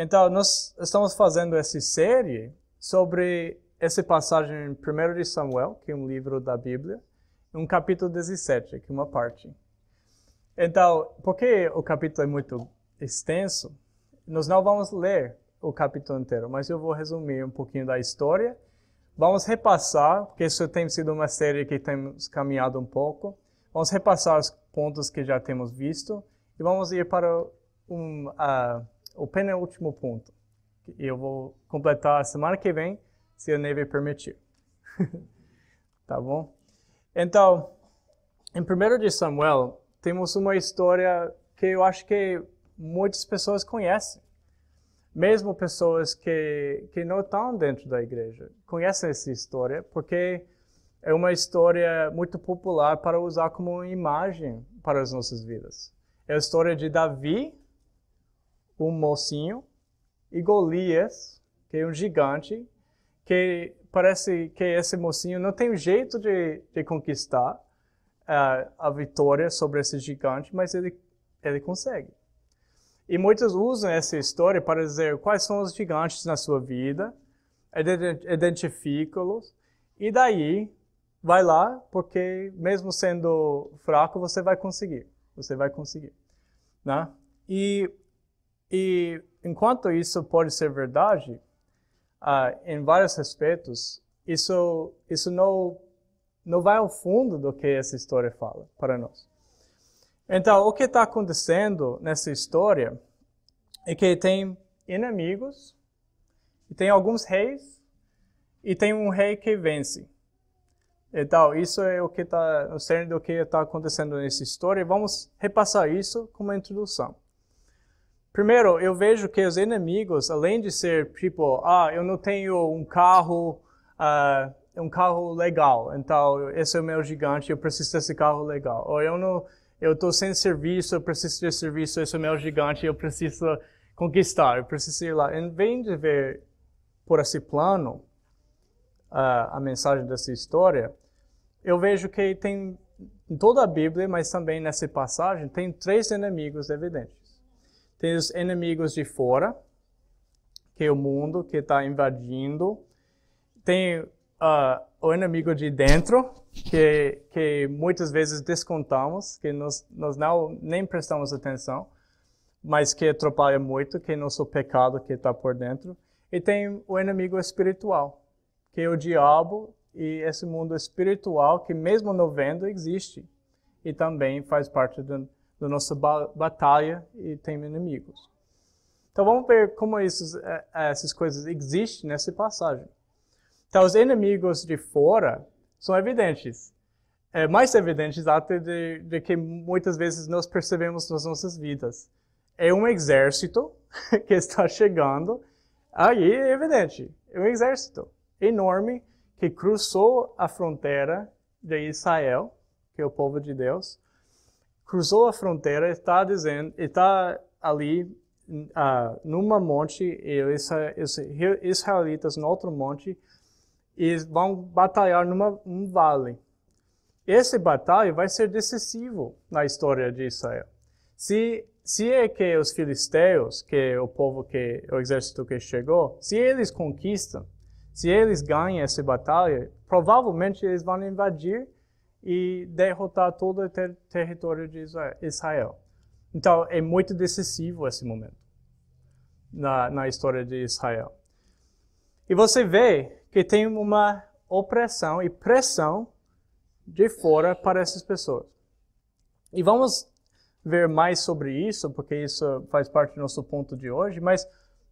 Então, nós estamos fazendo essa série sobre essa passagem em 1 de Samuel, que é um livro da Bíblia, um capítulo 17, que é uma parte. Então, porque o capítulo é muito extenso, nós não vamos ler o capítulo inteiro, mas eu vou resumir um pouquinho da história. Vamos repassar, porque isso tem sido uma série que temos caminhado um pouco. Vamos repassar os pontos que já temos visto e vamos ir para o penúltimo ponto. E eu vou completar a semana que vem, se a neve permitir. Tá bom? Então, em 1 de Samuel, temos uma história que eu acho que muitas pessoas conhecem. Mesmo pessoas que não estão dentro da igreja conhecem essa história, porque é uma história muito popular para usar como imagem para as nossas vidas. É a história de Davi, um mocinho, e Golias, que é um gigante, que parece que esse mocinho não tem jeito de conquistar a vitória sobre esse gigante, mas ele consegue. E muitos usam essa história para dizer quais são os gigantes na sua vida, identificá-los, e daí vai lá, porque mesmo sendo fraco, você vai conseguir. Você vai conseguir. Né? E enquanto isso pode ser verdade, em vários aspectos, isso não vai ao fundo do que essa história fala para nós. Então, o que está acontecendo nessa história é que tem inimigos, e tem alguns reis, e tem um rei que vence. Então, isso é o cerne do que está acontecendo nessa história. Vamos repassar isso como introdução. Primeiro, eu vejo que os inimigos, além de ser tipo, eu não tenho um carro legal, então esse é o meu gigante, eu preciso desse carro legal. Ou eu estou sem serviço, eu preciso de serviço, esse é o meu gigante, eu preciso conquistar, eu preciso ir lá. Em vez de ver por esse plano a mensagem dessa história, eu vejo que tem em toda a Bíblia, mas também nessa passagem, tem três inimigos evidentes. Tem os inimigos de fora, que é o mundo que está invadindo. Tem o inimigo de dentro, que muitas vezes descontamos, que nós nem prestamos atenção, mas que atrapalha muito, que é nosso pecado que está por dentro. E tem o inimigo espiritual, que é o diabo e esse mundo espiritual que mesmo não vendo existe. E também faz parte da nossa batalha e tem inimigos. Então vamos ver como essas coisas existem nessa passagem. Então os inimigos de fora são evidentes. Mais evidentes até de que muitas vezes nós percebemos nas nossas vidas. É um exército que está chegando. Aí é evidente. É um exército enorme que cruzou a fronteira de Israel, que é o povo de Deus. Cruzou a fronteira, está ali numa monte, e os israelitas no outro monte, e vão batalhar num vale. Esse batalha vai ser decisivo na história de Israel. Se é que os filisteus, que é o exército que chegou, se eles conquistam, se eles ganham essa batalha, provavelmente eles vão invadir e derrotar todo o território de Israel. Então, é muito decisivo esse momento na história de Israel. E você vê que tem uma opressão e pressão de fora para essas pessoas. E vamos ver mais sobre isso, porque isso faz parte do nosso ponto de hoje, mas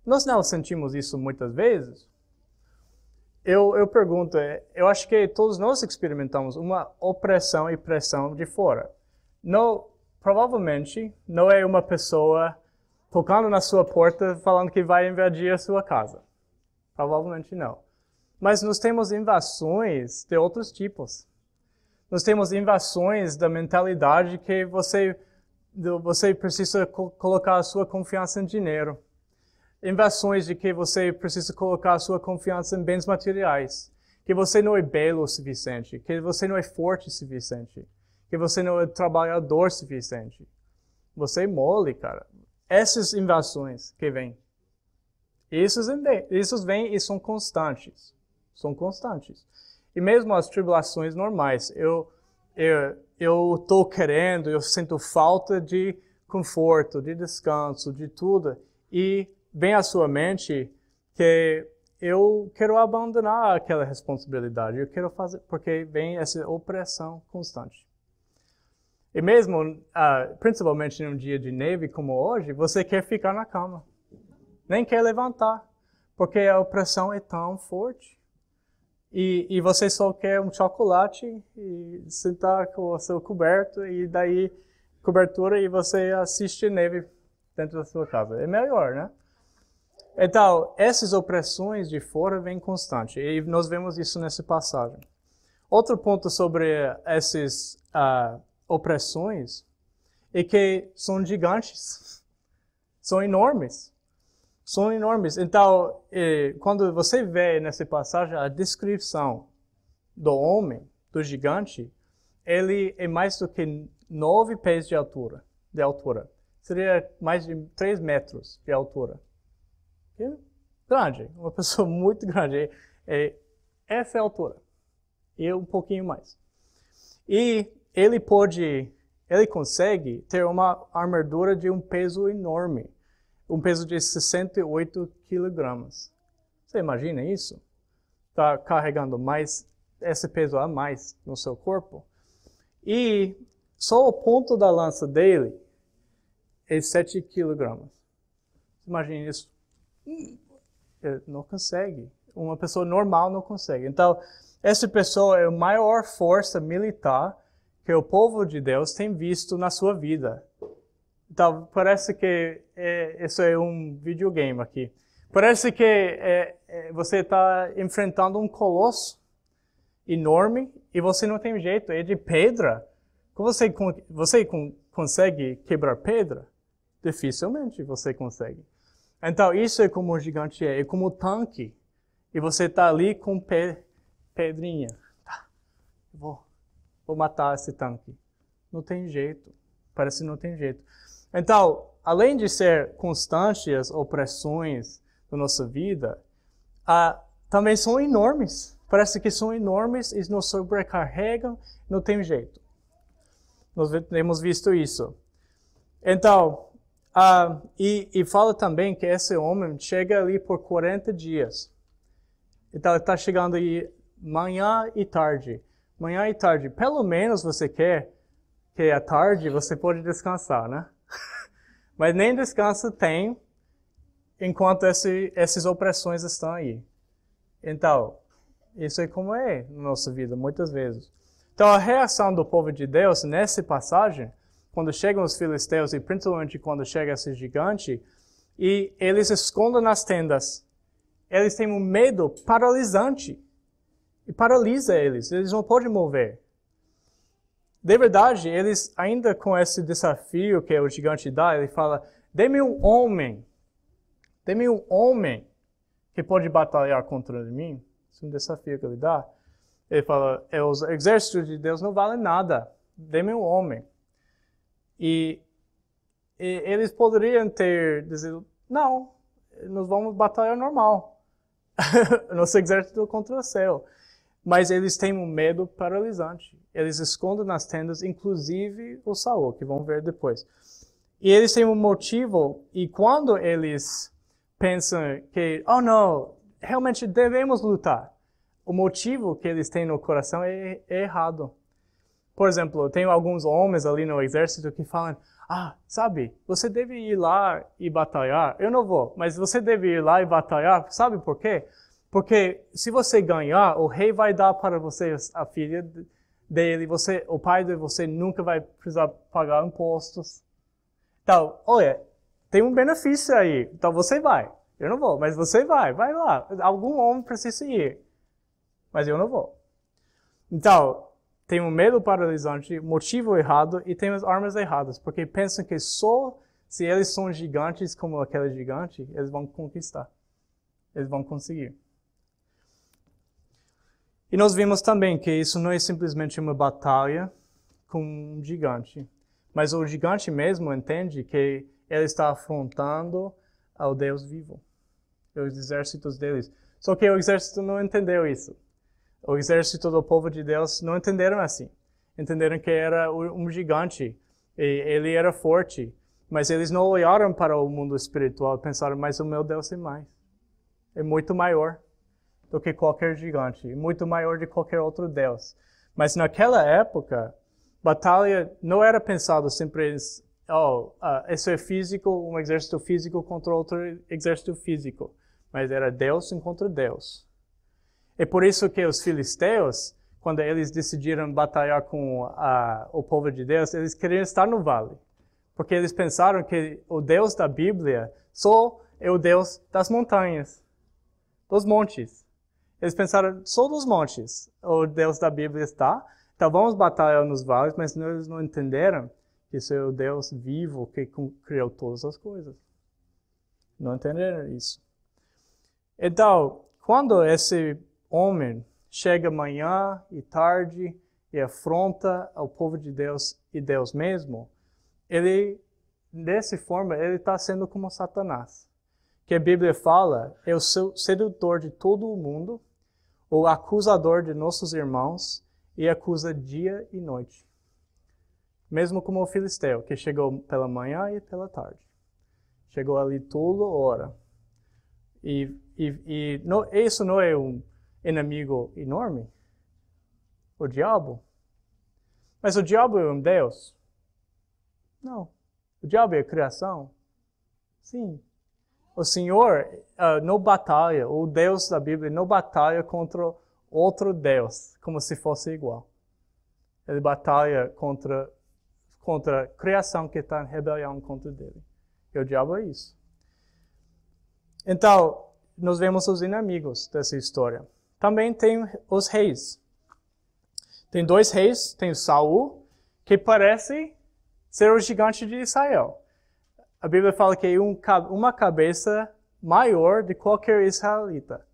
nós não sentimos isso muitas vezes. Eu pergunto, eu acho que todos nós experimentamos uma opressão e pressão de fora. Provavelmente não é uma pessoa tocando na sua porta falando que vai invadir a sua casa. Provavelmente não. Mas nós temos invasões de outros tipos. Nós temos invasões da mentalidade que você precisa colocar a sua confiança em dinheiro. Invasões de que você precisa colocar a sua confiança em bens materiais. Que você não é belo o suficiente. Que você não é forte o suficiente. Que você não é trabalhador o suficiente. Você é mole, cara. Essas invasões que vêm. Esses vêm e são constantes. São constantes. E mesmo as tribulações normais, eu estou querendo, eu sinto falta de conforto, de descanso, de tudo. E vem à sua mente que eu quero abandonar aquela responsabilidade. Eu quero fazer, porque vem essa opressão constante. E mesmo, principalmente num dia de neve como hoje, você quer ficar na cama. Nem quer levantar, porque a opressão é tão forte. E você só quer um chocolate e sentar com o seu coberto e daí cobertura e você assiste neve dentro da sua casa. É melhor, né? Então, essas opressões de fora vêm constante e nós vemos isso nessa passagem. Outro ponto sobre essas opressões é que são gigantes, são enormes. São enormes. Então, quando você vê nessa passagem a descrição do homem, do gigante, ele é mais do que 9 pés de altura. Seria mais de 3 metros de altura. É grande, uma pessoa muito grande. Essa é a altura. E um pouquinho mais. E ele consegue ter uma armadura de um peso enorme. Um peso de 68 quilogramas. Você imagina isso? Está carregando esse peso a mais no seu corpo. E só o ponto da lança dele é 7 quilogramas. Imagina isso. Ele não consegue. Uma pessoa normal não consegue. Então, essa pessoa é a maior força militar que o povo de Deus tem visto na sua vida. Então, parece que isso é um videogame aqui. Parece que você está enfrentando um colosso enorme e você não tem jeito. É de pedra. Você consegue quebrar pedra? Dificilmente você consegue. Então, isso é como o gigante é como um tanque. E você está ali com pedrinha. Tá, vou matar esse tanque. Não tem jeito. Parece que não tem jeito. Então, além de ser constantes as opressões da nossa vida, também são enormes. Parece que são enormes e nos sobrecarregam, não tem jeito. Nós temos visto isso. Então, e fala também que esse homem chega ali por 40 dias. Então, ele está chegando aí manhã e tarde. Manhã e tarde. Pelo menos você quer que à tarde você pode descansar, né? Mas nem descanso tem enquanto essas opressões estão aí. Então, isso é como é na nossa vida, muitas vezes. Então, a reação do povo de Deus nessa passagem, quando chegam os filisteus e principalmente quando chega esse gigante, e eles escondem nas tendas. Eles têm um medo paralisante. E paralisa eles não podem mover. De verdade, eles ainda com esse desafio que o gigante dá, ele fala, dê-me um homem que pode batalhar contra mim. Esse é um desafio que ele dá. Ele fala, os exércitos de Deus não valem nada, dê-me um homem. E eles poderiam ter dizido, não, nós vamos batalhar normal. Nosso exército contra o céu. Mas eles têm um medo paralisante. Eles escondem nas tendas, inclusive o Saul, que vão ver depois. E eles têm um motivo, e quando eles pensam que, oh não, realmente devemos lutar, o motivo que eles têm no coração é errado. Por exemplo, tem alguns homens ali no exército que falam, sabe, você deve ir lá e batalhar. Eu não vou, mas você deve ir lá e batalhar. Sabe por quê? Porque se você ganhar, o rei vai dar para você a filha dele, o pai de você nunca vai precisar pagar impostos. Então, olha, tem um benefício aí. Então você vai. Eu não vou, mas você vai lá. Algum homem precisa ir. Mas eu não vou. Então, tem um medo paralisante, motivo errado e tem as armas erradas, porque pensam que só se eles são gigantes como aquele gigante, eles vão conquistar. Eles vão conseguir. E nós vimos também que isso não é simplesmente uma batalha com um gigante, mas o gigante mesmo entende que ele está afrontando ao Deus vivo. os exércitos deles. Só que o exército não entendeu isso. O exército do povo de Deus não entenderam assim. Entenderam que era um gigante, e ele era forte, mas eles não olharam para o mundo espiritual e pensaram, mas o meu Deus é mais. É muito maior do que qualquer gigante, muito maior de qualquer outro Deus. Mas naquela época, batalha não era pensado sempre isso é físico, um exército físico contra outro exército físico. Mas era Deus contra Deus. É por isso que os filisteus, quando eles decidiram batalhar com o povo de Deus, eles queriam estar no vale. Porque eles pensaram que o Deus da Bíblia só é o Deus das montanhas, dos montes. Eles pensaram, só dos montes o Deus da Bíblia está. Então vamos batalhar nos vales, mas eles não entenderam que isso é o Deus vivo que criou todas as coisas. Não entenderam isso. Então, quando esse homem chega manhã e tarde e afronta ao povo de Deus e Deus mesmo, ele, dessa forma, ele está sendo como Satanás. Que a Bíblia fala, é o sedutor de todo o mundo, o acusador de nossos irmãos, e acusa dia e noite. Mesmo como o filisteu, que chegou pela manhã e pela tarde. Chegou ali toda hora. Isso não é um inimigo enorme? O diabo? Mas o diabo é um Deus? Não. O diabo é a criação? Sim. O Senhor não batalha, o Deus da Bíblia não batalha contra outro Deus, como se fosse igual. Ele batalha contra a criação que está em rebelião contra ele. E o diabo é isso. Então, nós vemos os inimigos dessa história. Também tem os reis. Tem dois reis, tem Saul, que parece ser o gigante de Israel. A Bíblia fala que é uma cabeça maior de qualquer israelita.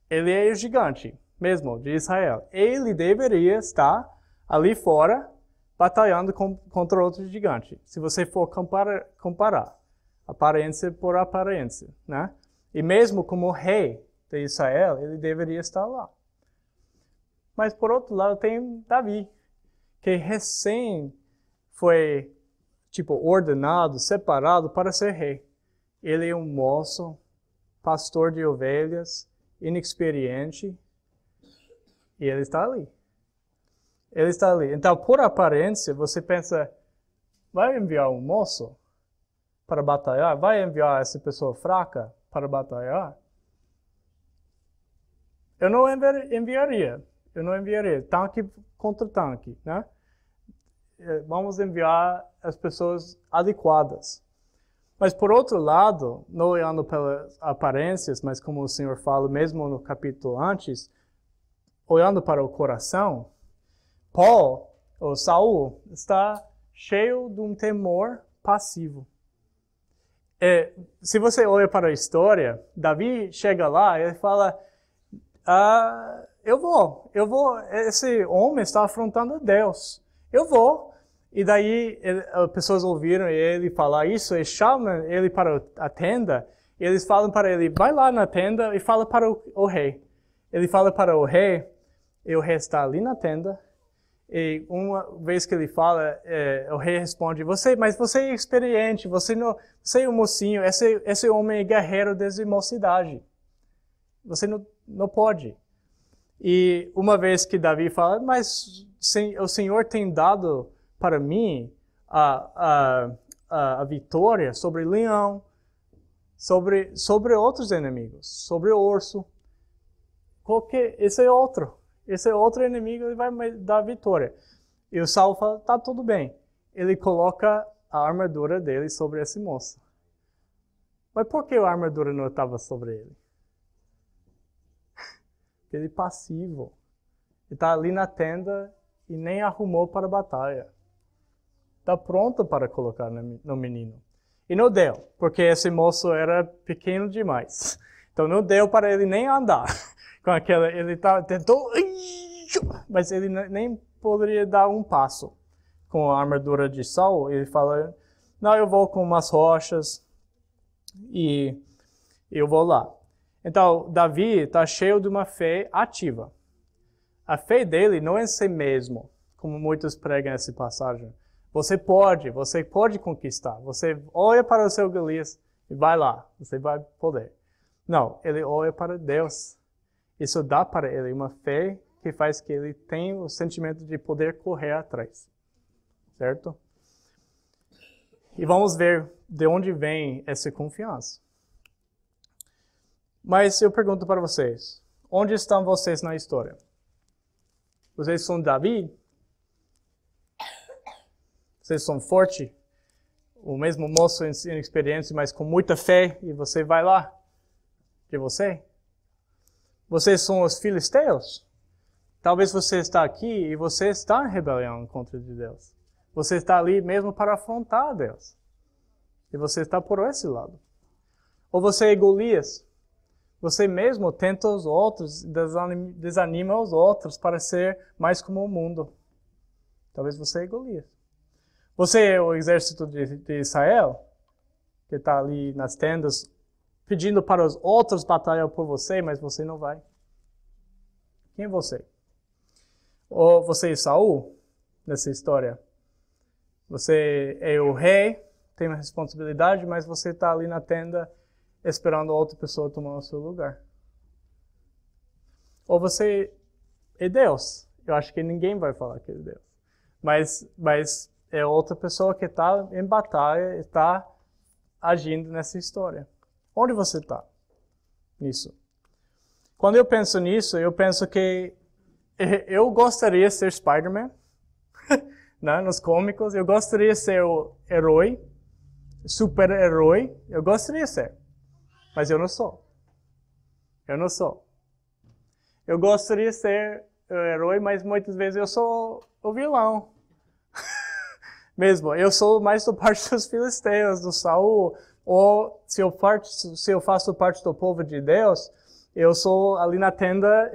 Ele é o gigante mesmo de Israel. Ele deveria estar ali fora batalhando contra outro gigante. Se você for comparar aparência por aparência, né? E mesmo como rei de Israel, ele deveria estar lá. Mas por outro lado tem Davi, que recém foi ordenado, separado para ser rei. Ele é um moço, pastor de ovelhas, inexperiente, e ele está ali. Ele está ali. Então, por aparência, você pensa, vai enviar um moço para batalhar? Vai enviar essa pessoa fraca para batalhar? Eu não enviaria. Tanque contra tanque, né? Vamos enviar as pessoas adequadas. Mas por outro lado, não olhando pelas aparências, mas como o Senhor fala mesmo no capítulo antes, olhando para o coração, Saul, está cheio de um temor passivo. Se você olha para a história, Davi chega lá e ele fala, eu vou, esse homem está afrontando Deus. Eu vou. E daí as pessoas ouviram ele falar isso e chamam ele para a tenda. E eles falam para ele, vai lá na tenda e fala para o rei. Ele fala para o rei, e o rei está ali na tenda. E uma vez que ele fala, o rei responde, mas você é experiente, você é um mocinho, esse homem é guerreiro desde mocidade. Você não pode. E uma vez que Davi fala, mas o Senhor tem dado para mim a vitória sobre leão, sobre outros inimigos, sobre o urso. Esse é outro inimigo, ele vai me dar vitória. E o Saul fala, tá tudo bem. Ele coloca a armadura dele sobre esse moço. Mas por que a armadura não estava sobre ele? Ele é passivo. Ele está ali na tenda e nem arrumou para a batalha. Está pronto para colocar no menino. E não deu, porque esse moço era pequeno demais. Então não deu para ele nem andar. Ele tentou, mas ele nem poderia dar um passo com a armadura de Saul. Ele fala, não, eu vou com umas rochas e eu vou lá. Então, Davi está cheio de uma fé ativa. A fé dele não é em si mesmo, como muitos pregam essa passagem. Você pode conquistar. Você olha para o seu Golias e vai lá, você vai poder. Não, ele olha para Deus. Isso dá para ele uma fé que faz que ele tenha o sentimento de poder correr atrás. Certo? E vamos ver de onde vem essa confiança. Mas eu pergunto para vocês, onde estão vocês na história? Vocês são Davi? Vocês são fortes? O mesmo moço inexperiente, mas com muita fé, e você vai lá? De você? Vocês são os filisteus? Talvez você está aqui e você está em rebelião contra Deus. Você está ali mesmo para afrontar Deus. E você está por esse lado. Ou você é Golias. Você mesmo tenta os outros, desanima os outros para ser mais como o mundo. Talvez você é Golias. Você é o exército de Israel, que está ali nas tendas, pedindo para os outros batalhar por você, mas você não vai. Quem é você? Ou você é Saul, nessa história? Você é o rei, tem uma responsabilidade, mas você está ali na tenda esperando outra pessoa tomar o seu lugar. Ou você é Deus. Eu acho que ninguém vai falar que é Deus. Mas é outra pessoa que está em batalha, está agindo nessa história. Onde você está nisso? Quando eu penso nisso, eu penso que eu gostaria de ser Spider-Man, né, nos cômicos. Eu gostaria de ser o herói, super-herói. Eu gostaria de ser, mas eu não sou. Eu não sou. Eu gostaria de ser o herói, mas muitas vezes eu sou o vilão. Mesmo, eu sou mais do parte dos filisteus, do Saul, ou se eu faço parte do povo de Deus, eu sou ali na tenda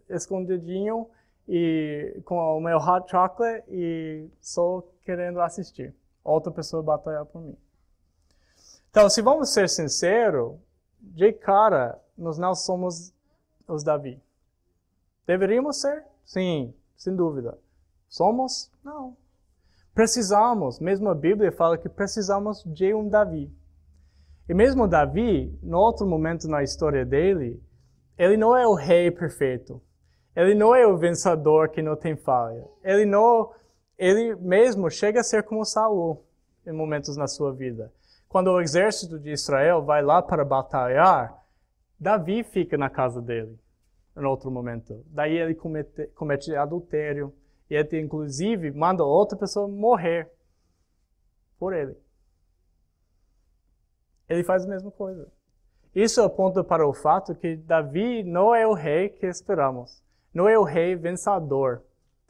escondidinho e com o meu hot chocolate e só querendo assistir outra pessoa batalhar por mim. Então, se vamos ser sinceros, de cara, nós não somos os Davi. Deveríamos ser? Sim, sem dúvida. Somos? Não. Precisamos, mesmo a Bíblia fala que precisamos de um Davi. E mesmo Davi, no outro momento na história dele, ele não é o rei perfeito. Ele não é o vencedor que não tem falha. Ele mesmo chega a ser como Saul em momentos na sua vida. Quando o exército de Israel vai lá para batalhar, Davi fica na casa dele em outro momento. Daí ele comete adultério. E ele, inclusive, manda outra pessoa morrer por ele. Ele faz a mesma coisa. Isso aponta para o fato que Davi não é o rei que esperamos. Não é o rei vencedor,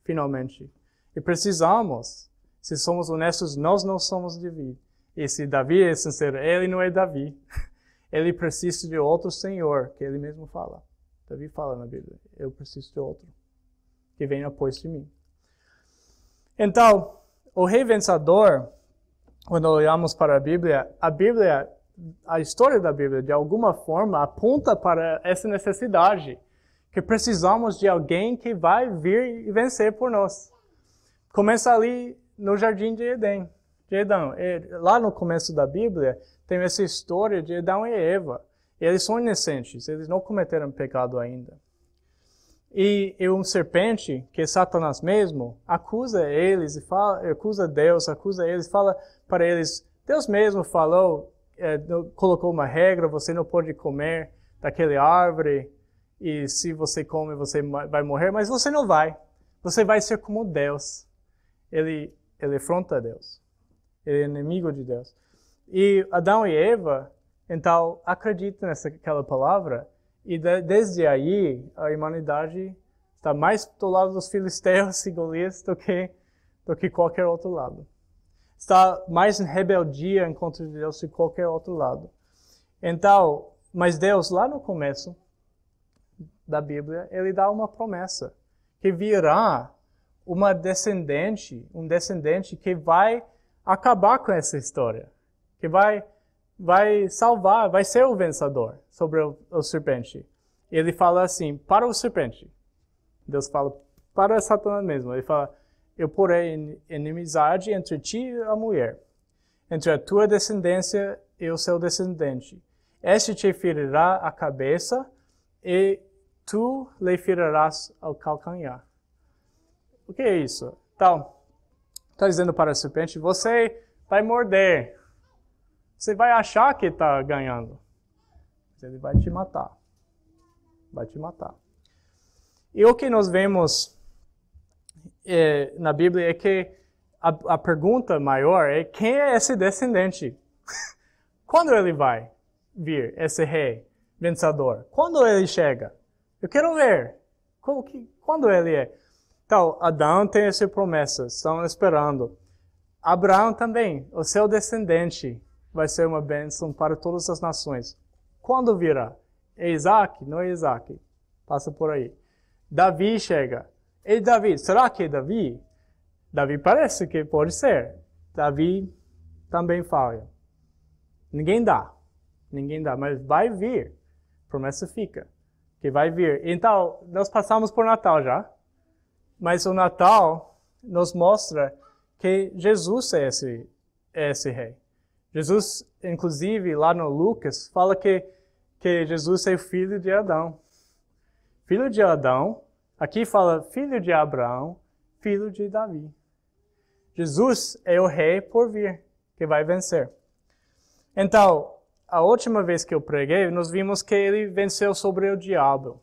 finalmente. E precisamos, se somos honestos, nós não somos Davi. E se Davi é sincero, ele não é Davi. Ele precisa de outro Senhor, que ele mesmo fala. Davi fala na Bíblia, eu preciso de outro, que venha após de mim. Então, o rei vencedor, quando olhamos para a história da Bíblia, de alguma forma, aponta para essa necessidade, que precisamos de alguém que vai vir e vencer por nós. Começa ali no Jardim de Edão. Lá no começo da Bíblia, tem essa história de Adão e Eva. Eles são inocentes, eles não cometeram pecado ainda. E um serpente, que é Satanás mesmo, acusa eles, acusa Deus, acusa eles, fala para eles, Deus mesmo falou, colocou uma regra, você não pode comer daquela árvore, e se você come, você vai morrer, mas você não vai. Você vai ser como Deus. Ele afronta Deus. Ele é inimigo de Deus. E Adão e Eva, então, acreditam naquela palavra, e desde aí, a humanidade está mais do lado dos filisteus e Golias do que qualquer outro lado. Está mais em rebeldia contra Deus do que qualquer outro lado. Então, mas Deus, lá no começo da Bíblia, ele dá uma promessa, que virá um descendente que vai acabar com essa história, que vai vai salvar, vai ser o vencedor sobre o serpente. Ele fala assim, para o serpente. Deus fala para Satanás mesmo. Ele fala, eu porei inimizade entre ti e a mulher, entre a tua descendência e o seu descendente. Este te ferirá a cabeça e tu lhe ferirás ao calcanhar. O que é isso? Então, está dizendo para a serpente, você vai morder. Você vai achar que está ganhando. Mas ele vai te matar. Vai te matar. E o que nós vemos na Bíblia é que a pergunta maior é quem é esse descendente? Quando ele vai vir, esse rei vencedor? Quando ele chega? Eu quero ver. Quando ele é? Então, Adão tem essa promessa, estão esperando. Abraão também, o seu descendente vai ser uma bênção para todas as nações. Quando virá? É Isaac? Não é Isaac. Passa por aí. Davi chega. E Davi? Será que é Davi? Davi parece que pode ser. Davi também falha. Ninguém dá, mas vai vir. Promessa fica, que vai vir. Então, nós passamos por Natal já, mas o Natal nos mostra que Jesus é esse rei. Jesus, inclusive, lá no Lucas, fala que Jesus é o filho de Adão. Filho de Adão, aqui fala filho de Abraão, filho de Davi. Jesus é o rei por vir, que vai vencer. Então, a última vez que eu preguei, nós vimos que ele venceu sobre o diabo.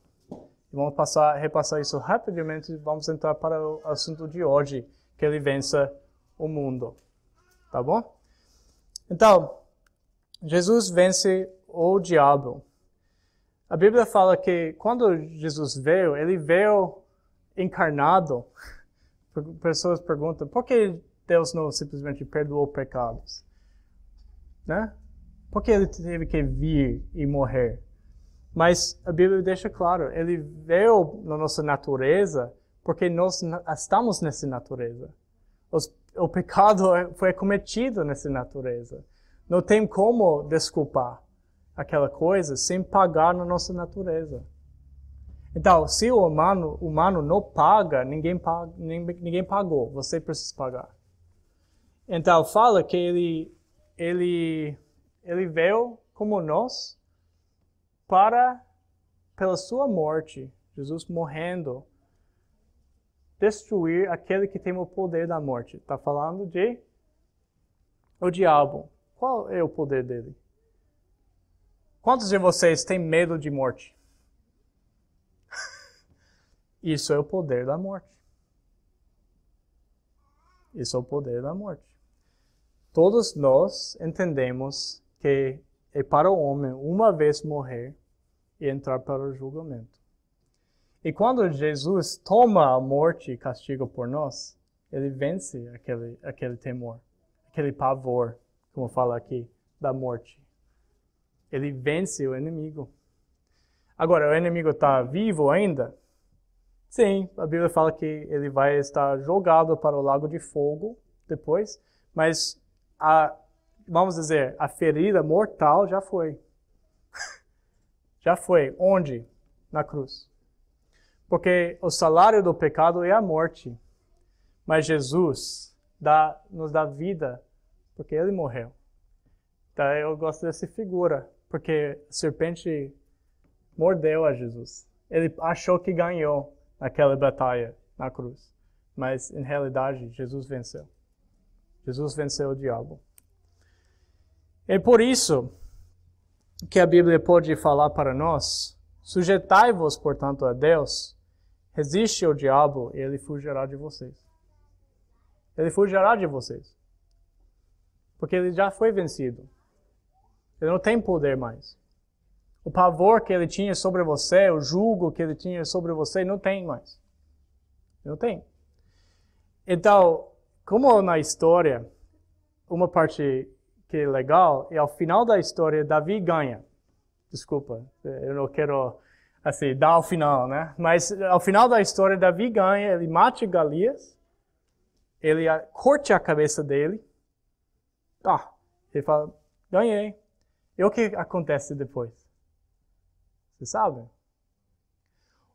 Vamos repassar isso rapidamente e vamos entrar para o assunto de hoje, que ele vença o mundo. Tá bom? Então, Jesus vence o diabo. A Bíblia fala que quando Jesus veio, ele veio encarnado. Pessoas perguntam, por que Deus não simplesmente perdoou pecados? Né? Por que ele teve que vir e morrer? Mas a Bíblia deixa claro, ele veio na nossa natureza porque nós estamos nessa natureza. O pecado foi cometido nessa natureza. Não tem como desculpar aquela coisa sem pagar na nossa natureza. Então, se o humano não paga, ninguém pagou. Você precisa pagar. Então, fala que ele veio como nós pela sua morte, Jesus morrendo, destruir aquele que tem o poder da morte. Está falando de o diabo. Qual é o poder dele? Quantos de vocês têm medo de morte? Isso é o poder da morte. Isso é o poder da morte. Todos nós entendemos que é para o homem uma vez morrer e entrar para o julgamento. E quando Jesus toma a morte e castigo por nós, ele vence aquele temor, aquele pavor, como fala aqui, da morte. Ele vence o inimigo. Agora, o inimigo está vivo ainda? Sim, a Bíblia fala que ele vai estar jogado para o lago de fogo depois, mas vamos dizer, a ferida mortal já foi. Já foi. Onde? Na cruz. Porque o salário do pecado é a morte. Mas Jesus nos dá vida porque ele morreu. Então eu gosto dessa figura, porque a serpente mordeu a Jesus. Ele achou que ganhou naquela batalha na cruz. Mas, em realidade, Jesus venceu. Jesus venceu o diabo. É por isso que a Bíblia pode falar para nós, sujeitai-vos, portanto, a Deus, resiste ao diabo e ele fugirá de vocês. Ele fugirá de vocês. Porque ele já foi vencido. Ele não tem poder mais. O pavor que ele tinha sobre você, o jugo que ele tinha sobre você, não tem mais. Não tem. Então, como na história, uma parte que é legal, e ao final da história, Davi ganha. Desculpa, eu não quero, assim, dar ao final, né? Mas ao final da história, Davi ganha, ele mata Golias, ele corta a cabeça dele. Ele fala, ganhei. E o que acontece depois? Vocês sabem?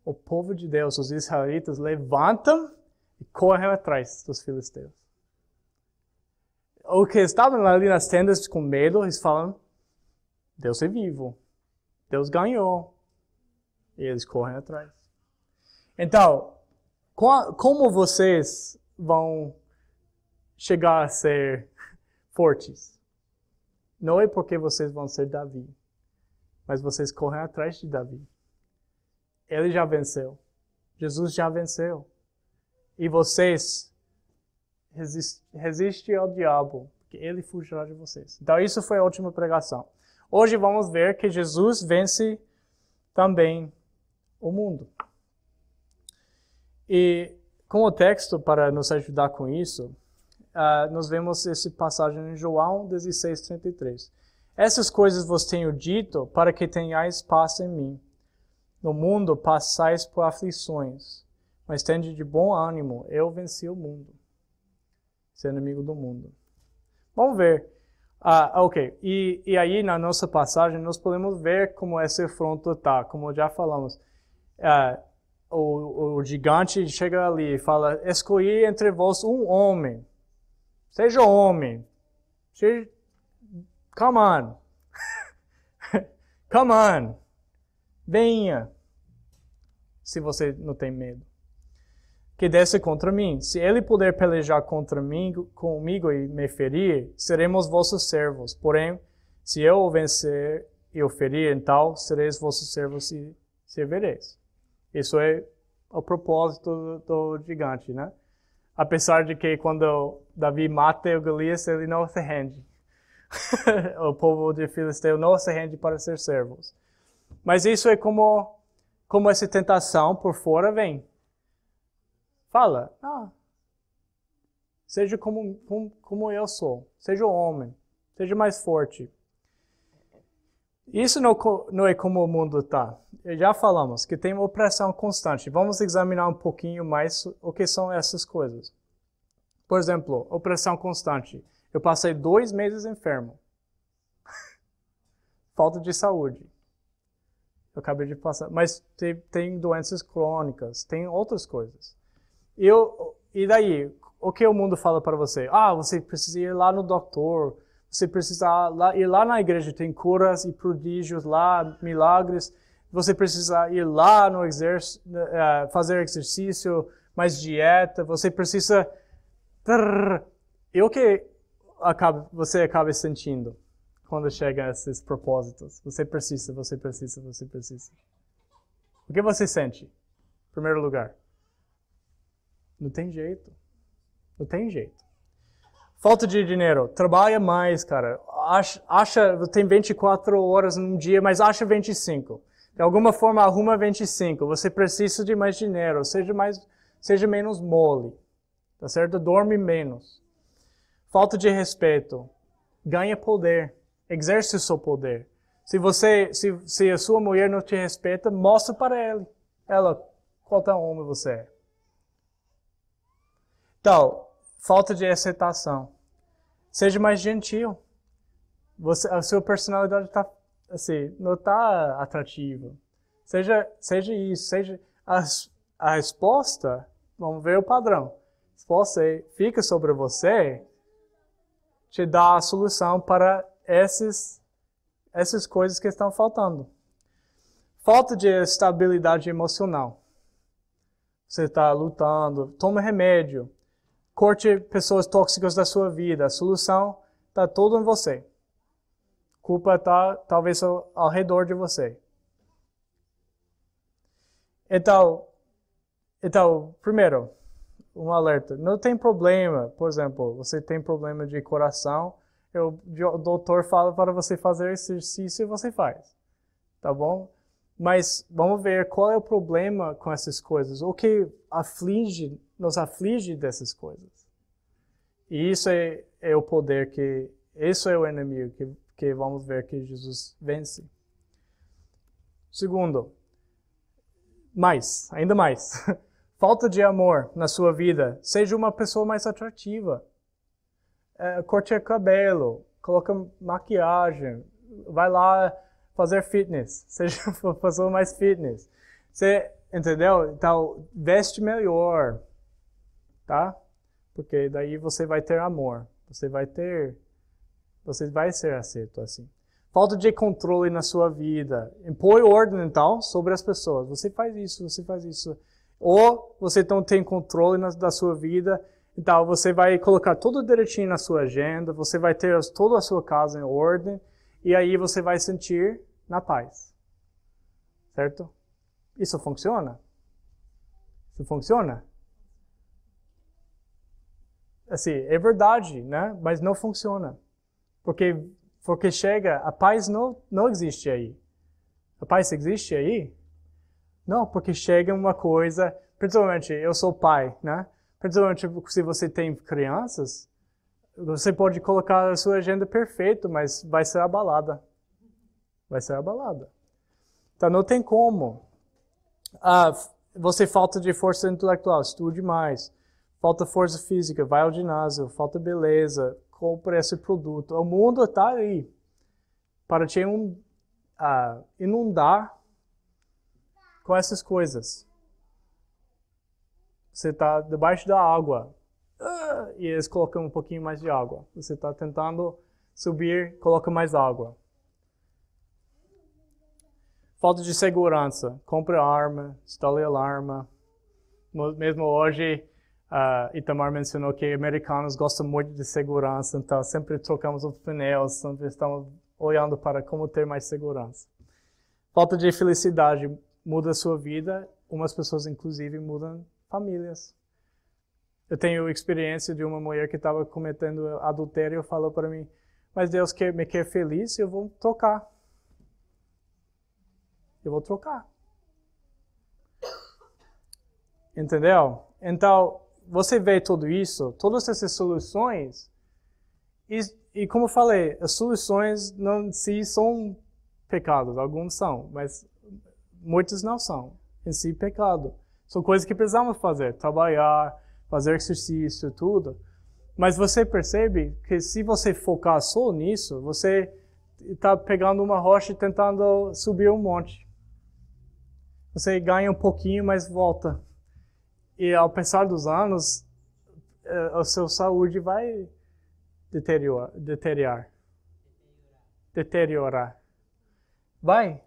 O povo de Deus, os israelitas, levantam e correm atrás dos filisteus. O que estavam ali nas tendas com medo, eles falam, Deus é vivo. Deus ganhou. E eles correm atrás. Então, como vocês vão chegar a ser fortes? Não é porque vocês vão ser Davi, mas vocês correm atrás de Davi. Ele já venceu. Jesus já venceu. E vocês resistem ao diabo, porque ele fugirá de vocês. Então, isso foi a última pregação. Hoje vamos ver que Jesus vence também o mundo. E com o texto, para nos ajudar com isso, nós vemos essa passagem em João 16:33. Essas coisas vos tenho dito para que tenhais paz em mim. No mundo passais por aflições, mas tende de bom ânimo, eu venci o mundo. Ser inimigo do mundo. Vamos ver. Ok. E aí, na nossa passagem, nós podemos ver como esse afronto está, como já falamos. O gigante chega ali e fala, escolhi entre vós um homem. Seja homem. Come on. Come on. Venha. Se você não tem medo. Que desce contra mim. Se ele puder pelejar comigo e me ferir, seremos vossos servos. Porém, se eu o vencer e o ferir, então sereis vossos servos e servireis. Isso é o propósito do gigante, né? Apesar de que quando Davi mata o Golias, ele não se rende. O povo de Filisteu não se rende para ser servos. Mas isso é como essa tentação por fora vem. Fala, seja como eu sou, seja homem, seja mais forte. Isso não é como o mundo está. Já falamos que tem uma opressão constante. Vamos examinar um pouquinho mais o que são essas coisas. Por exemplo, opressão constante. Eu passei 2 meses enfermo. Falta de saúde. Eu acabei de passar. Mas tem doenças crônicas, tem outras coisas. E daí, o que o mundo fala para você? Você precisa ir lá no doutor, você precisa ir lá na igreja, tem curas e prodígios lá, milagres. Você precisa ir lá no fazer exercício, mais dieta. Você precisa... E o que você acaba sentindo quando chega a esses propósitos? Você precisa. O que você sente? Em primeiro lugar. Não tem jeito. Falta de dinheiro. Trabalha mais, cara. Tem 24 horas num dia, mas acha 25. De alguma forma, arruma 25. Você precisa de mais dinheiro. Seja menos mole. Tá certo? Dorme menos. Falta de respeito. Ganha poder. Exerce o seu poder. Se a sua mulher não te respeita, mostra para ela qual tão homem você é. Então, falta de aceitação. Seja mais gentil. A sua personalidade não está atrativa. Seja isso. A resposta, vamos ver o padrão. A resposta fica sobre você, te dá a solução para essas coisas que estão faltando. Falta de estabilidade emocional. Você está lutando, toma remédio. Corte pessoas tóxicas da sua vida. A solução está toda em você. A culpa está talvez ao redor de você. Então, primeiro, um alerta. Não tem problema, por exemplo, você tem problema de coração, o doutor fala para você fazer exercício e você faz. Tá bom? Mas vamos ver qual é o problema com essas coisas. O que nos aflige dessas coisas. E isso é o poder isso é o inimigo que vamos ver que Jesus vence. Segundo, ainda mais. Falta de amor na sua vida. Seja uma pessoa mais atrativa. Corte o cabelo, coloca maquiagem, vai lá fazer fitness. Seja uma pessoa mais fitness. Você, entendeu? Então, veste melhor, tá? Porque daí você vai ter amor. Você vai ser aceito assim. Falta de controle na sua vida. Impõe ordem, então, sobre as pessoas. Você faz isso, você faz isso. Ou você não tem controle da sua vida, então você vai colocar tudo direitinho na sua agenda, você vai ter toda a sua casa em ordem, e aí você vai sentir na paz. Certo? Isso funciona? Isso funciona? Assim, é verdade, né? Mas não funciona. Porque chega, a paz não existe aí. A paz existe aí? Não, porque chega uma coisa, principalmente, eu sou pai, né? Principalmente se você tem crianças, você pode colocar a sua agenda perfeita, mas vai ser abalada. Vai ser abalada. Então não tem como. Você falta de força intelectual, estude mais. Falta força física, vai ao ginásio. Falta beleza, compre esse produto. O mundo está aí para te inundar com essas coisas. Você está debaixo da água e eles colocam um pouquinho mais de água. Você está tentando subir, coloca mais água. Falta de segurança. Compre arma, instale alarma. Mesmo hoje, Itamar mencionou que americanos gostam muito de segurança, então sempre trocamos os pneus, sempre estamos olhando para como ter mais segurança. Falta de felicidade muda a sua vida, umas pessoas inclusive mudam famílias. Eu tenho experiência de uma mulher que estava cometendo adultério e falou para mim, mas Deus me quer feliz, eu vou trocar. Eu vou trocar. Entendeu? Então, você vê tudo isso, todas essas soluções, e como eu falei, as soluções não em si são pecados, alguns são, mas muitos não são em si pecado. São coisas que precisamos fazer, trabalhar, fazer exercício, tudo. Mas você percebe que se você focar só nisso, você está pegando uma rocha e tentando subir um monte. Você ganha um pouquinho, mas volta. E ao passar dos anos, a sua saúde vai deteriorar. Vai.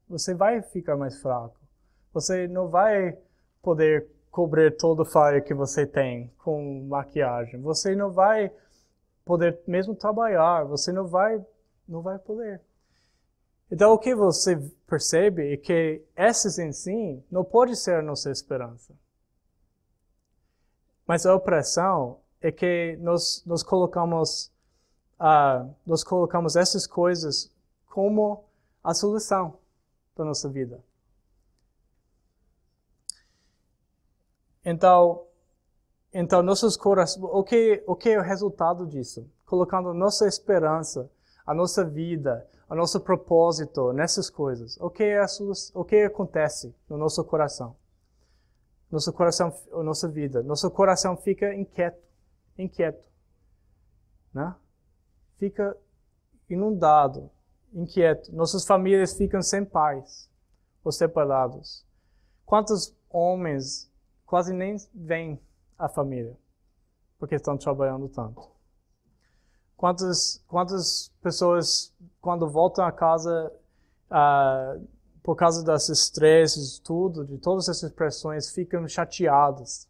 Você vai ficar mais fraco. Você não vai poder cobrir todo o falho que você tem com maquiagem. Você não vai poder mesmo trabalhar. Você não vai poder. Então, o que você percebe é que esses em si não pode ser a nossa esperança. Mas a opressão é que nós colocamos essas coisas como a solução da nossa vida. Então nossos corações, o que é o resultado disso? Colocando nossa esperança, a nossa vida, o nosso propósito nessas coisas. O que acontece no nosso coração? Nosso coração, nossa vida. Nosso coração fica inquieto, né? Fica inundado, inquieto. Nossas famílias ficam sem paz ou separados. Quantos homens quase nem veem a família porque estão trabalhando tanto? Quantas pessoas, quando voltam a casa, por causa dos estresses, de todas essas pressões, ficam chateados,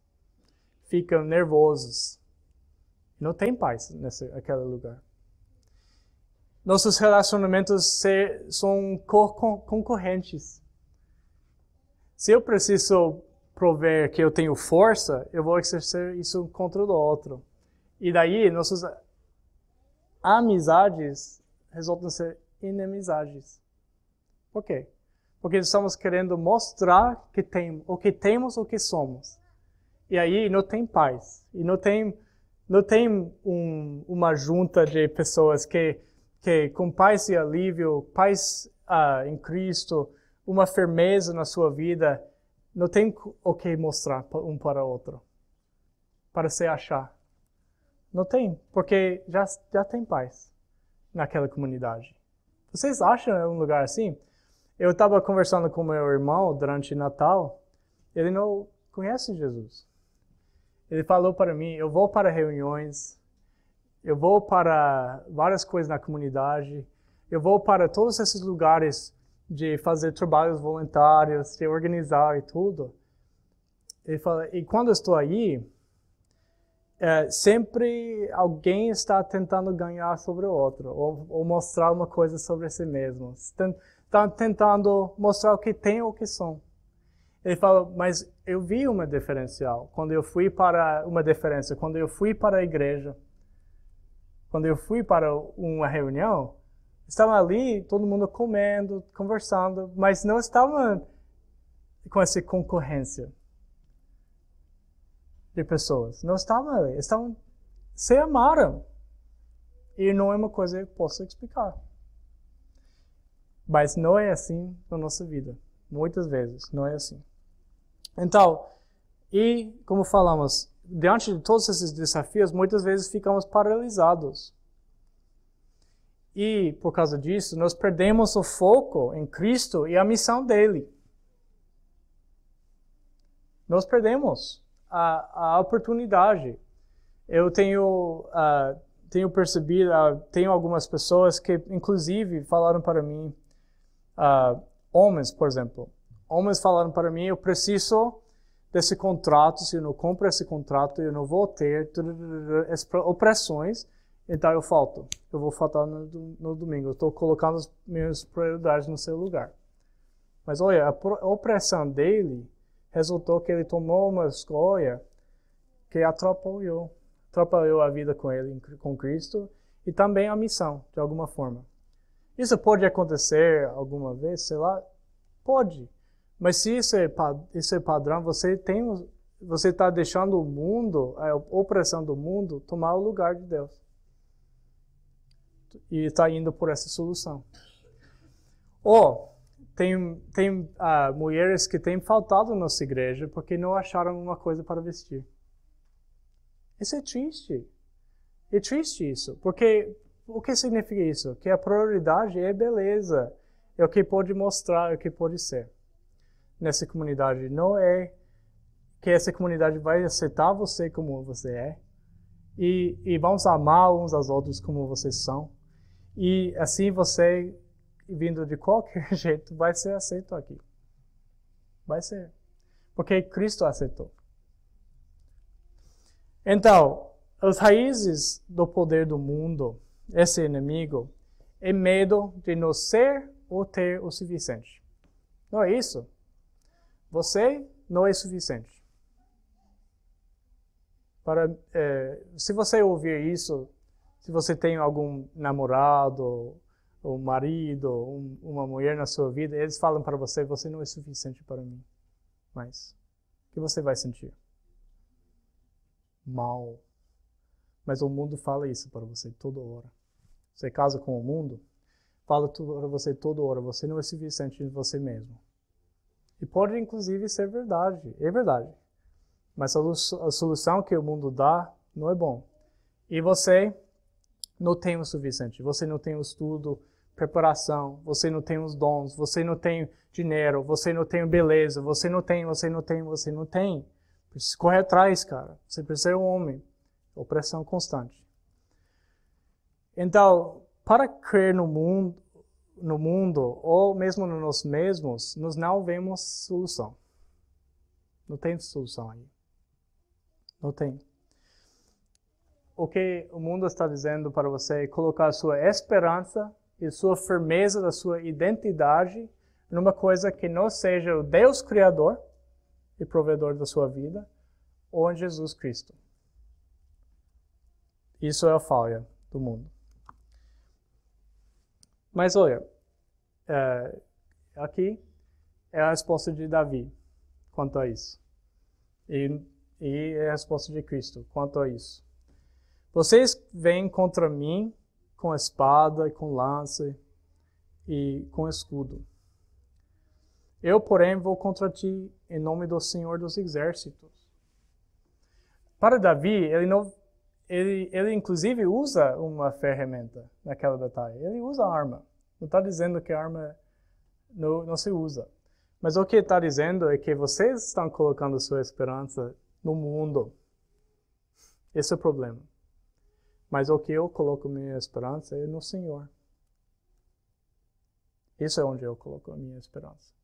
ficam nervosos. Não tem paz naquele lugar. Nossos relacionamentos são concorrentes. Se eu preciso prover que eu tenho força, eu vou exercer isso contra o outro. E daí, nossas amizades resultam ser inimizades. Por quê? Porque estamos querendo mostrar o que temos, o que somos. E aí não tem paz. E não tem uma junta de pessoas que com paz e alívio, paz em Cristo, uma firmeza na sua vida, não tem o que mostrar um para o outro, para se achar. Não tem, porque já tem paz naquela comunidade. Vocês acham um lugar assim? Eu estava conversando com meu irmão durante Natal. Ele não conhece Jesus. Ele falou para mim, eu vou para reuniões, eu vou para várias coisas na comunidade, eu vou para todos esses lugares de fazer trabalhos voluntários, de organizar e tudo. Ele fala, e quando eu estou aí, sempre alguém está tentando ganhar sobre o outro, ou mostrar uma coisa sobre si mesmo. Está tentando mostrar o que tem ou o que são. Ele fala, mas eu vi uma diferencial quando eu fui para quando eu fui para a igreja, quando eu fui para uma reunião, estavam ali, todo mundo comendo, conversando, mas não estavam com essa concorrência de pessoas. Não estavam ali, se amaram. E não é uma coisa que eu posso explicar. Mas não é assim na nossa vida. Muitas vezes não é assim. Então, e como falamos, diante de todos esses desafios, muitas vezes ficamos paralisados. E, por causa disso, nós perdemos o foco em Cristo e a missão dele. Nós perdemos a oportunidade. Eu tenho percebido, tenho algumas pessoas que, inclusive, falaram para mim, homens, por exemplo. Homens falaram para mim, eu preciso desse contrato, se eu não compro esse contrato, eu não vou ter opressões, então eu falto. Eu vou faltar no domingo. Eu estou colocando as minhas prioridades no seu lugar. Mas olha, a opressão dele resultou que ele tomou uma escolha que atrapalhou a vida com ele, com Cristo, e também a missão, de alguma forma. Isso pode acontecer alguma vez, sei lá? Pode. Mas se isso é padrão, você está deixando o mundo, a opressão do mundo, tomar o lugar de Deus. E está indo por essa solução. Ou tem mulheres que têm faltado na nossa igreja porque não acharam uma coisa para vestir. Isso é triste. É triste isso. Porque o que significa isso? Que a prioridade é beleza. É o que pode mostrar, é o que pode ser. Nessa comunidade não é que essa comunidade vai aceitar você como você é e vamos amar uns aos outros como vocês são e assim você, vindo de qualquer jeito, vai ser aceito aqui. Vai ser. Porque Cristo aceitou. Então, as raízes do poder do mundo, esse inimigo, é medo de não ser ou ter o suficiente. Não é isso? Você não é suficiente. Se você ouvir isso, se você tem algum namorado, ou marido, uma mulher na sua vida, eles falam para você, você não é suficiente para mim. Mas, o que você vai sentir? Mal. Mas o mundo fala isso para você toda hora. Você casa com o mundo, fala para você toda hora, você não é suficiente em você mesmo. E pode, inclusive, ser verdade. É verdade. Mas a solução que o mundo dá não é bom. E você não tem o suficiente. Você não tem o estudo, preparação. Você não tem os dons. Você não tem dinheiro. Você não tem beleza. Você não tem. Precisa correr atrás, cara. Você precisa ser um homem. Opressão constante. Então, para crer no mundo, ou mesmo em nós mesmos, nós não vemos solução. Não tem solução aí. Não tem. O que o mundo está dizendo para você é colocar sua esperança e sua firmeza da sua identidade numa coisa que não seja o Deus Criador e provedor da sua vida, ou em Jesus Cristo. Isso é a falha do mundo. Mas olha, aqui é a resposta de Davi quanto a isso. E é a resposta de Cristo quanto a isso. Vocês vêm contra mim com espada, com lança e com escudo. Eu, porém, vou contra ti em nome do Senhor dos Exércitos. Para Davi, ele inclusive usa uma ferramenta naquela batalha. Ele usa a arma. Não está dizendo que a arma não se usa. Mas o que está dizendo é que vocês estão colocando sua esperança no mundo. Esse é o problema. Mas o que eu coloco minha esperança é no Senhor. Isso é onde eu coloco a minha esperança.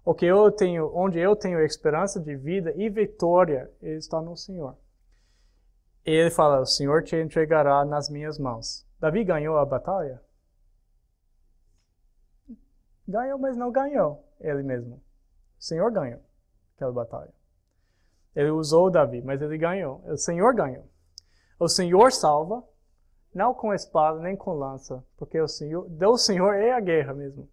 Onde eu tenho esperança de vida e vitória está no Senhor. E ele fala, o Senhor te entregará nas minhas mãos. Davi ganhou a batalha? Ganhou, mas não ganhou ele mesmo. O Senhor ganhou aquela batalha. Ele usou Davi, mas ele ganhou. O Senhor ganhou. O Senhor salva, não com espada nem com lança, porque o Senhor é a guerra mesmo.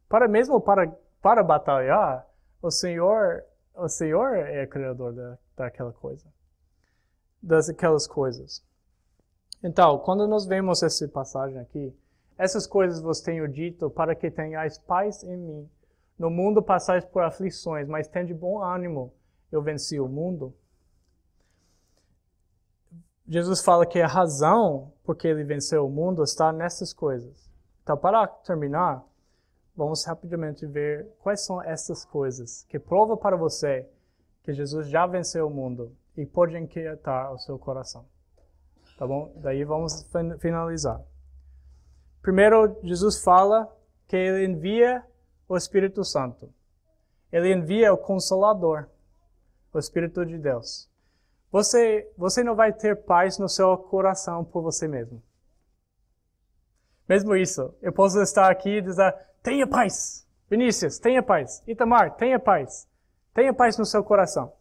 Para batalhar, o Senhor é o criador daquela coisa. Daquelas coisas. Então, quando nós vemos essa passagem aqui, essas coisas vos tenho dito para que tenhais paz em mim. No mundo passais por aflições, mas tende bom ânimo. Eu venci o mundo. Jesus fala que a razão por que ele venceu o mundo está nessas coisas. Então, para terminar, vamos rapidamente ver quais são essas coisas que prova para você que Jesus já venceu o mundo e pode inquietar o seu coração. Tá bom? Daí vamos finalizar. Primeiro, Jesus fala que ele envia o Espírito Santo. Ele envia o Consolador, o Espírito de Deus. Você não vai ter paz no seu coração por você mesmo. Mesmo isso, eu posso estar aqui e dizer, tenha paz. Vinícius, tenha paz. Itamar, tenha paz. Tenha paz no seu coração.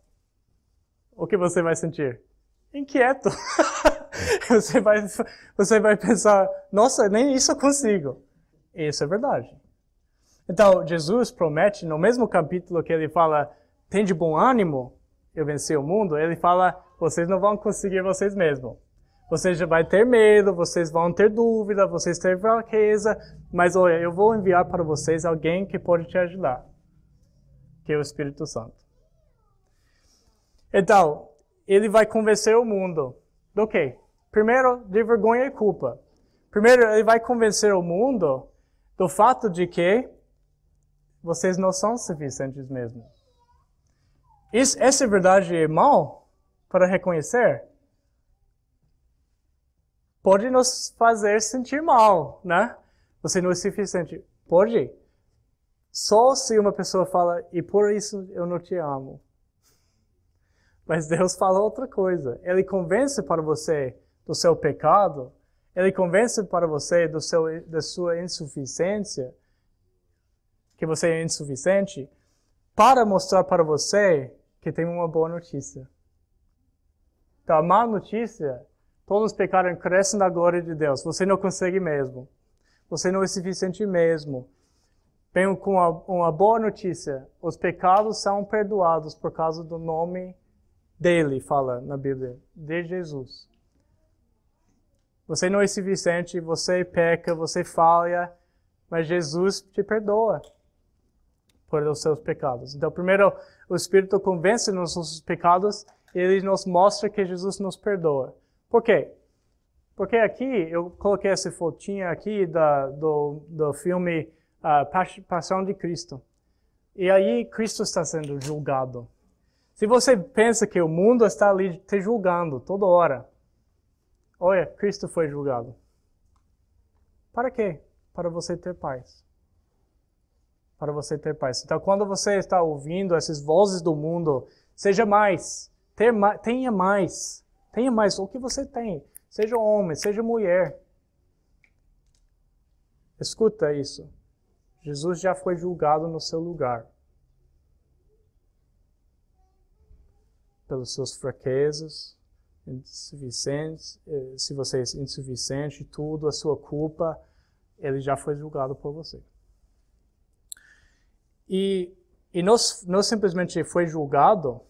O que você vai sentir? Inquieto. Você vai pensar, nossa, nem isso eu consigo. Isso é verdade. Então, Jesus promete, no mesmo capítulo que ele fala, tem de bom ânimo, eu venci o mundo, ele fala, vocês não vão conseguir vocês mesmos. Vocês já vão ter medo, vocês vão ter dúvida, vocês terão fraqueza, mas olha, eu vou enviar para vocês alguém que pode te ajudar, que é o Espírito Santo. Então, ele vai convencer o mundo do quê? Primeiro, de vergonha e culpa. Primeiro, ele vai convencer o mundo do fato de que vocês não são suficientes mesmo. Essa verdade é mal para reconhecer? Pode nos fazer sentir mal, né? Você não é suficiente. Pode. Só se uma pessoa fala, e por isso eu não te amo. Mas Deus fala outra coisa. Ele convence para você do seu pecado. Ele convence para você da sua insuficiência. Que você é insuficiente. Para mostrar para você que tem uma boa notícia. Então, a má notícia, todos os pecados crescem na glória de Deus. Você não consegue mesmo. Você não é suficiente mesmo. Venho com uma boa notícia. Os pecados são perdoados por causa do nome dele, fala na Bíblia, de Jesus. Você não é suficiente, você peca, você falha, mas Jesus te perdoa por os seus pecados. Então, primeiro, o Espírito convence nos nossos pecados e ele nos mostra que Jesus nos perdoa. Por quê? Porque aqui, eu coloquei essa fotinha aqui do filme Paixão de Cristo. E aí, Cristo está sendo julgado. Se você pensa que o mundo está ali te julgando toda hora, olha, Cristo foi julgado. Para quê? Para você ter paz. Para você ter paz. Então, quando você está ouvindo essas vozes do mundo, seja mais, tenha mais. Tenha mais o que você tem. Seja homem, seja mulher. Escuta isso. Jesus já foi julgado no seu lugar. Pelas suas fraquezas, insuficientes, se você é insuficiente, tudo, a sua culpa, ele já foi julgado por você. E não simplesmente foi julgado,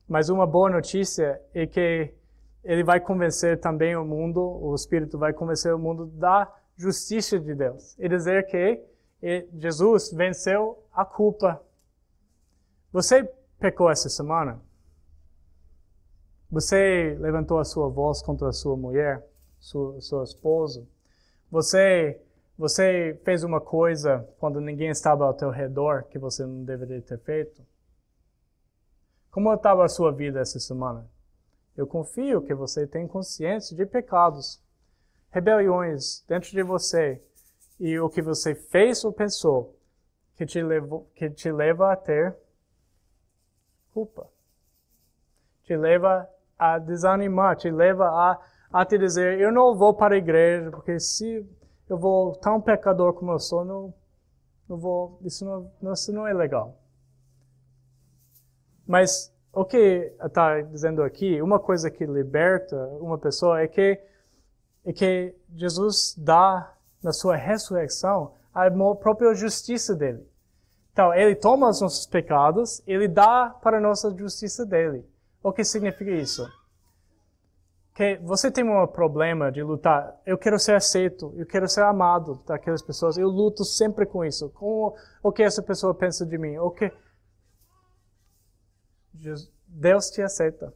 mas uma boa notícia é que ele vai convencer também o mundo, o Espírito vai convencer o mundo da justiça de Deus. E dizer que Jesus venceu a culpa. Você pecou essa semana? Você levantou a sua voz contra a sua mulher, sua esposa? Você Você fez uma coisa quando ninguém estava ao teu redor que você não deveria ter feito? Como estava a sua vida essa semana? Eu confio que você tem consciência de pecados, rebeliões dentro de você e o que você fez ou pensou que te leva a ter culpa. Te leva a desanimar, te leva a te dizer, eu não vou para a igreja, porque se eu vou tão pecador como eu sou, não vou, isso não é legal. Mas o que está dizendo aqui, uma coisa que liberta uma pessoa é que Jesus dá na sua ressurreição a própria justiça dele. Então, ele toma os nossos pecados, ele dá para a nossa justiça dele. O que significa isso? Que você tem um problema de lutar, eu quero ser aceito, eu quero ser amado daquelas pessoas, eu luto sempre com isso, com o que essa pessoa pensa de mim, o que Deus te aceita.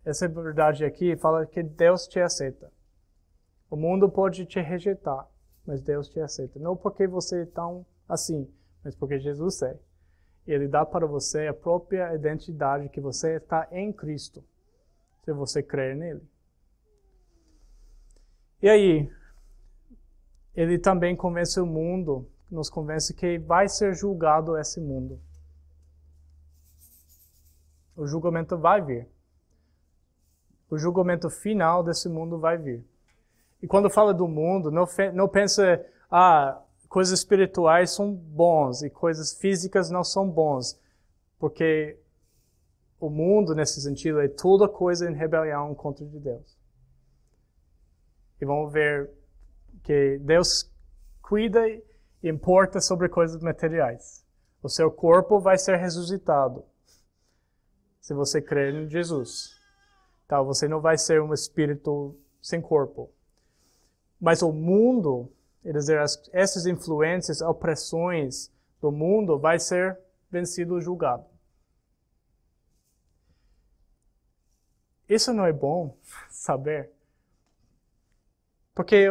Essa verdade aqui fala que Deus te aceita. O mundo pode te rejeitar, mas Deus te aceita. Não porque você é tão assim, mas porque Jesus é. Ele dá para você a própria identidade que você está em Cristo, se você crer nele. E aí, ele também convence o mundo, nos convence que vai ser julgado esse mundo. O julgamento vai vir. O julgamento final desse mundo vai vir. E quando fala do mundo, não pensa, coisas espirituais são bons e coisas físicas não são bons. Porque o mundo, nesse sentido, é toda coisa em rebelião contra de Deus. E vamos ver que Deus cuida e importa sobre coisas materiais. O seu corpo vai ser ressuscitado se você crer em Jesus. Então, você não vai ser um espírito sem corpo. Mas o mundo, quer dizer, essas influências, opressões do mundo vai ser vencido e julgado. Isso não é bom saber. Porque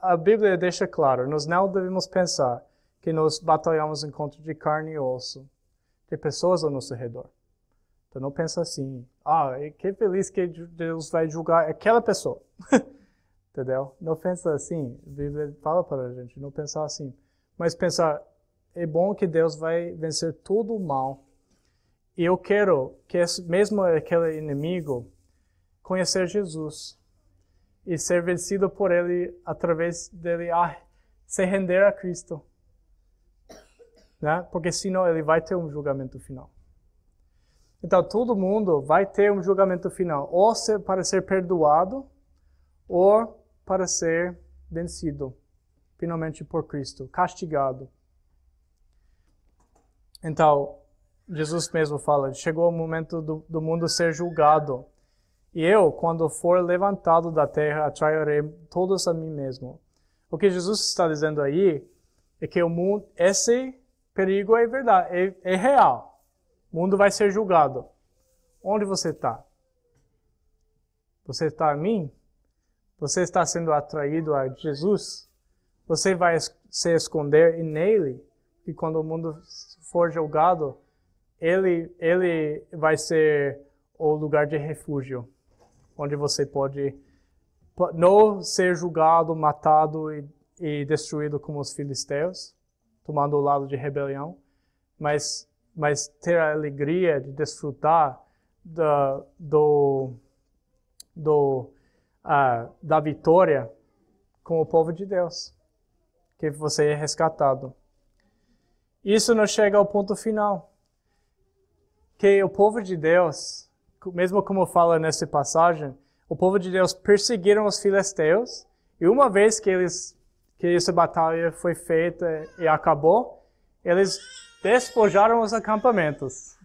a Bíblia deixa claro, nós não devemos pensar que nós batalhamos em contra de carne e osso, de pessoas ao nosso redor. Então não pensa assim, que feliz que Deus vai julgar aquela pessoa. Entendeu? Não pensa assim. A Bíblia fala para a gente não pensar assim. Mas pensar, é bom que Deus vai vencer todo o mal. E eu quero que mesmo aquele inimigo conhecer Jesus e ser vencido por ele através dele se render a Cristo. Né? Porque senão ele vai ter um julgamento final. Então todo mundo vai ter um julgamento final, ou para ser perdoado, ou para ser vencido, finalmente por Cristo, castigado. Então, Jesus mesmo fala, chegou o momento do mundo ser julgado. E eu, quando for levantado da terra, atrairei todos a mim mesmo. O que Jesus está dizendo aí é que o mundo, esse perigo é verdade, é real. O mundo vai ser julgado. Onde você está? Você está em mim? Você está sendo atraído a Jesus? Você vai se esconder nele? E quando o mundo for julgado, ele vai ser o lugar de refúgio, onde você pode não ser julgado, matado e destruído como os filisteus, tomando o lado de rebelião, mas ter a alegria de desfrutar da vitória com o povo de Deus, que você é resgatado. Isso não chega ao ponto final, que o povo de Deus, mesmo como fala nessa passagem, o povo de Deus perseguiram os filisteus, e uma vez que essa batalha foi feita e acabou, eles despojaram os acampamentos.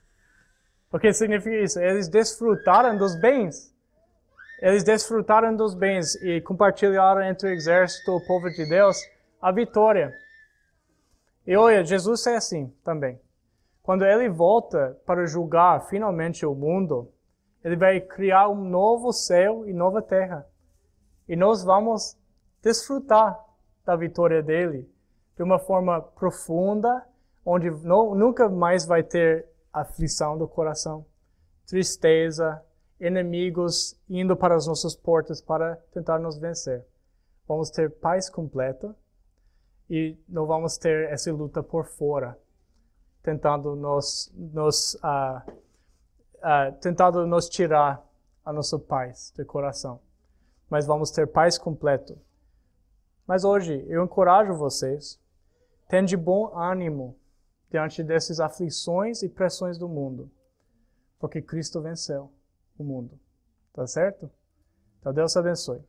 O que significa isso? Eles desfrutaram dos bens. Eles desfrutaram dos bens e compartilharam entre o exército, o povo de Deus, a vitória. E olha, Jesus é assim também. Quando ele volta para julgar finalmente o mundo, ele vai criar um novo céu e nova terra. E nós vamos desfrutar da vitória dele de uma forma profunda, onde nunca mais vai ter aflição do coração, tristeza, inimigos indo para as nossas portas para tentar nos vencer. Vamos ter paz completa e não vamos ter essa luta por fora, tentando tentando nos tirar a nossa paz do coração. Mas vamos ter paz completa. Mas hoje eu encorajo vocês, tenham de bom ânimo diante dessas aflições e pressões do mundo, porque Cristo venceu o mundo. Tá certo? Então Deus abençoe.